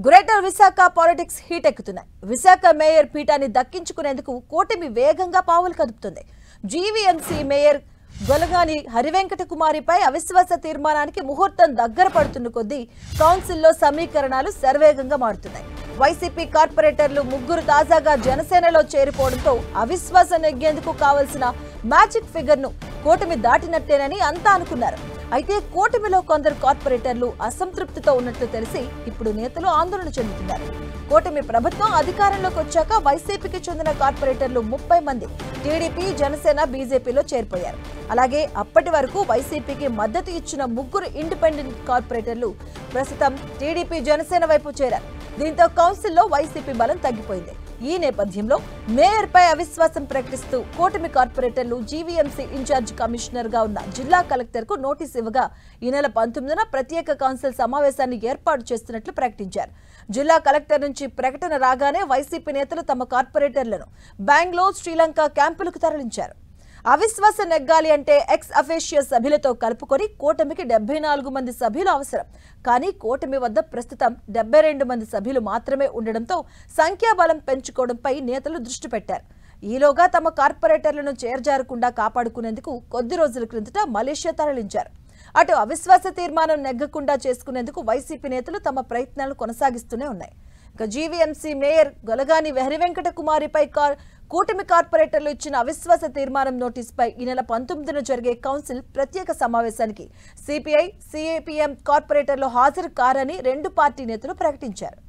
Greater Visakha politics heat ఎక్కుతున్నాయి. Visakha mayor పీఠాన్ని దక్కించుకునేందుకు కూటమి వేగంగా పావులు కదుపుతుంది. జీవీఎంసీ మేయర్ గొలగాని హరివెంకట కుమారిపై అవిశ్వాస తీర్మానానికి ముహూర్తం దగ్గర పడుతున్న కొద్దీ కౌన్సిల్లో సమీకరణాలు శరవేగంగా మారుతున్నాయి. వైసీపీ కార్పొరేటర్లు ముగ్గురు తాజాగా జనసేనలో చేరిపోవడంతో అవిశ్వాసం నెగ్గేందుకు కావలసిన మ్యాజిక్ ఫిగర్ ను కూటమి దాటినట్టేనని అంతా అనుకున్నారు. అయితే కూటమిలో కొందరు కార్పొరేటర్లు అసంతృప్తితో ఉన్నట్లు తెలిసి ఇప్పుడు నేతలు ఆందోళన చెందుతున్నారు. కూటమి ప్రభుత్వం అధికారంలోకి వచ్చాక వైసీపీకి చెందిన కార్పొరేటర్లు 30 మంది టీడీపీ, జనసేన, బీజేపీలో చేరిపోయారు. అలాగే అప్పటి వరకు వైసీపీకి మద్దతు ఇచ్చిన ముగ్గురు ఇండిపెండెంట్ కార్పొరేటర్లు ప్రస్తుతం టీడీపీ, జనసేన వైపు చేరారు. దీంతో కౌన్సిల్లో వైసీపీ బలం తగ్గిపోయింది. ఈ నేపథ్యంలో మేయర్ పై అవిశ్వాసం ప్రకటిస్తూ కూటమి కార్పొరేటర్లు జీవీఎంసీ ఇన్ఛార్జ్ కమిషనర్ గా ఉన్న జిల్లా కలెక్టర్ కు నోటీస్ ఇవ్వగా ఈ నెల 19న ప్రత్యేక కౌన్సిల్ సమావేశాన్ని ఏర్పాటు చేస్తున్నట్లు ప్రకటించారు. జిల్లా కలెక్టర్ నుంచి ప్రకటన రాగానే వైసీపీ నేతలు తమ కార్పొరేటర్లను బెంగళూరు, శ్రీలంక క్యాంపులకు తరలించారు. అవిశ్వాసం నెగ్గాలి అంటే ఎక్స్ అఫీషియో సభ్యులతో కలుపుకొని కూటమికి 74 మంది సభ్యులు అవసరం. కానీ కూటమి వద్ద ప్రస్తుతం 72 మంది సభ్యులు మాత్రమే ఉండడంతో సంఖ్యాబలం పెంచుకోవడంపై నేతలు దృష్టి పెట్టారు. ఈలోగా తమ కార్పొరేటర్లను చేర్జారకుండా కాపాడుకునేందుకు కొద్ది రోజుల క్రిందట మలేషియా తరలించారు. అటు అవిశ్వాస తీర్మానం నెగ్గకుండా చేసుకునేందుకు వైసీపీ నేతలు తమ ప్రయత్నాలు కొనసాగిస్తూనే ఉన్నాయి. ఇక జీవీఎంసీ మేయర్ గొలగాని హరివెంకట కుమారిపై కూటమి కార్పొరేటర్లు ఇచ్చిన అవిశ్వాస తీర్మానం నోటీసుపై ఈ నెల 19న జరిగే కౌన్సిల్ ప్రత్యేక సమావేశానికి సిపిఐ, సిపిఎం కార్పొరేటర్లు హాజరు కారని రెండు పార్టీ నేతలు ప్రకటించారు.